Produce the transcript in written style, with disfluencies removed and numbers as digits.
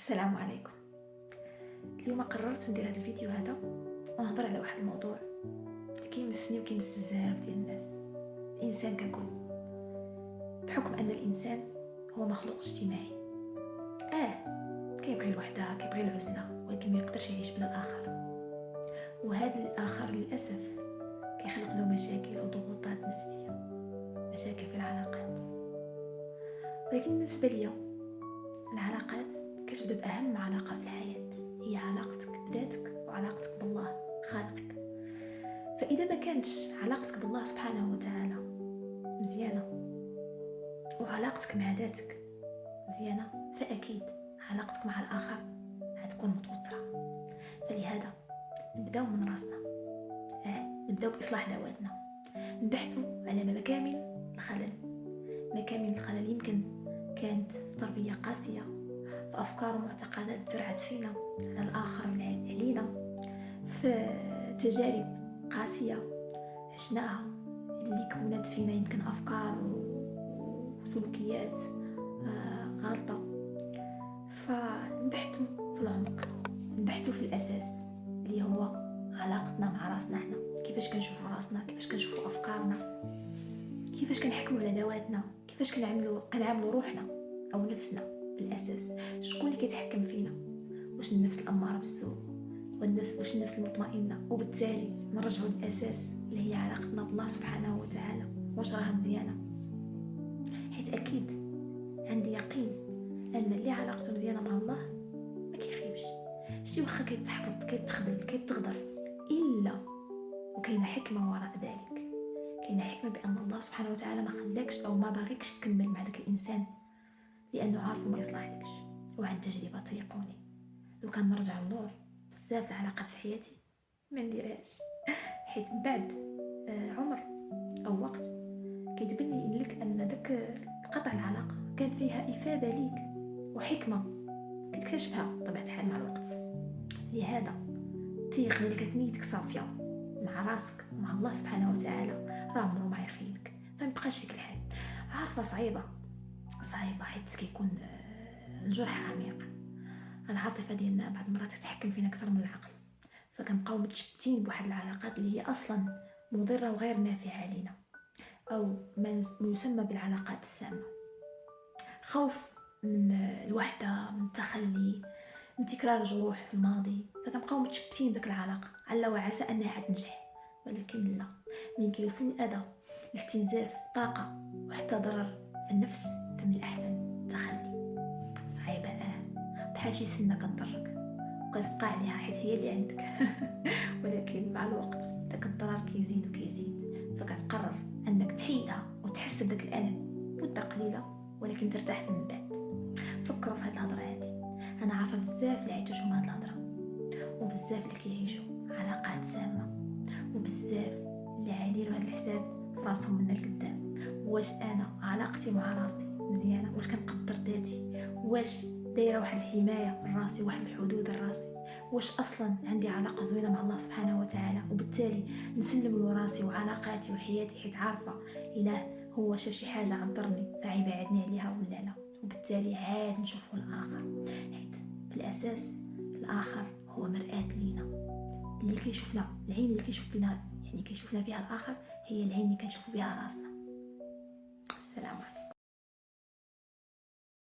السلام عليكم. اليوم قررت ندير هذا الفيديو هذا ونهضر على واحد الموضوع كيمسني وكيمس بزاف ديال الناس، الانسان ككل. بحكم ان الانسان هو مخلوق اجتماعي، كيبغي الوحده، كيبغي العزله، ولكن ما يقدرش يعيش بلا الاخر. وهذا الاخر للاسف كيخلق له مشاكل وضغوطات نفسيه، مشاكل في العلاقات. ولكن بالنسبه ليا العلاقات كتبدا بأهم علاقة في الحياة، هي علاقتك بذاتك وعلاقتك بالله خالقك. فإذا ما كانتش علاقتك بالله سبحانه وتعالى مزيانة وعلاقتك مع ذاتك مزيانة، فأكيد علاقتك مع الآخر هتكون متوترة. فلهذا نبداو من راسنا، نبداو بإصلاح ذواتنا، نبحثوا على مكامن الخلل. يمكن كانت تربية قاسية، في أفكار ومعتقدات زرعت فينا على الآخر علينا، في تجارب قاسية عشناها اللي كونت فينا يمكن أفكار وسلوكيات غلطة. فنبحثوا في العمق، نبحثوا في الأساس اللي هو علاقتنا مع راسنا. احنا كيفاش كنشوفوا راسنا، كيفاش كنشوفوا أفكارنا، كيفاش كنحكموا على ذواتنا، كيفاش كنعاملوا روحنا أو نفسنا. بالأساس شكون اللي كيتحكم فينا؟ واش النفس الأمارة بالسوء، واش النفس المطمئنة؟ وبالتالي نرجعوا للأساس اللي هي علاقتنا بالله سبحانه وتعالى، واش راها مزيانة؟ حيث أكيد عندي يقين أن اللي علاقته مزيانة مع الله ما كيخيبش. شتي واخا كيتحبط، كيتغدر، إلا وكاينة حكمة وراء ذلك. كاينة حكمة بأن الله سبحانه وتعالى ما خلاكش أو ما باغيكش تكمل مع ذاك الإنسان لأنه عارف ما يصلحلكش. وعن تجربة تيقوني لو كان نرجع للور بزاف العلاقات في حياتي ما نديرهاش، حيت بعد عمر أو وقت كيتبين لك أن داك قطع العلاقة كانت فيها إفادة ليك وحكمة كتكتشفها بطبيعة الحال مع الوقت. لهذا تيقن لك نيتك صافية مع راسك ومع الله سبحانه وتعالى، راه عمرو ما يخيبك. فمبقاش فيك الحال. عارفة صعيبة حيت كيكون الجرح عميق. العاطفة ديالنا بعض المرات تتحكم فينا أكثر من العقل، فكنبقاو متشبتين بواحد العلاقات اللي هي أصلا مضرة وغير نافعة علينا، أو ما يسمى بالعلاقات السامة. خوف من الوحدة، من التخلي، من تكرار الجروح في الماضي، فكنبقاو متشبتين بداك العلاقة على وعسى أنها عاد تنجح. ولكن لا، من كيوصل الأذى لاستنزاف طاقة وحتى ضرر في النفس، فمن الأحسن التخلي. صعيبة بحال شي سنة كتضرك وكتبقى عليها حيت هي اللي عندك ولكن مع الوقت داك الضرر كيزيد فكتقرر انك تحيدها وتحس بداك الالم مده قليله، ولكن ترتاح من بعد. فكروا في هاد الهضره هادي. انا عارفه بزاف اللي عيطوا مع هاد الهضره، وبزاف اللي كيعيشوا علاقات سامه، وبزاف اللي عايديروا هاد الحساب في راسهم من القدام. واش انا علاقتي مع راسي مزيانه؟ واش كنقدر ذاتي؟ واش دايره واحد الحمايه لراسي، واحد الحدود لراسي؟ واش اصلا عندي علاقه زوينه مع الله سبحانه وتعالى، وبالتالي نسلم له راسي وعلاقاتي وحياتي، حيت عارفه اله هو شاف شي حاجه عذرني فعيبعدني عليها ولا لا، وبالتالي عاد نشوفه الاخر. حيت في الاساس الاخر هو مرآة لينا، اللي كيشوفنا، العين اللي كيشوف بنا، يعني كيشوفنا فيها الاخر هي العين اللي كنشوف بها راسنا. السلام عليكم.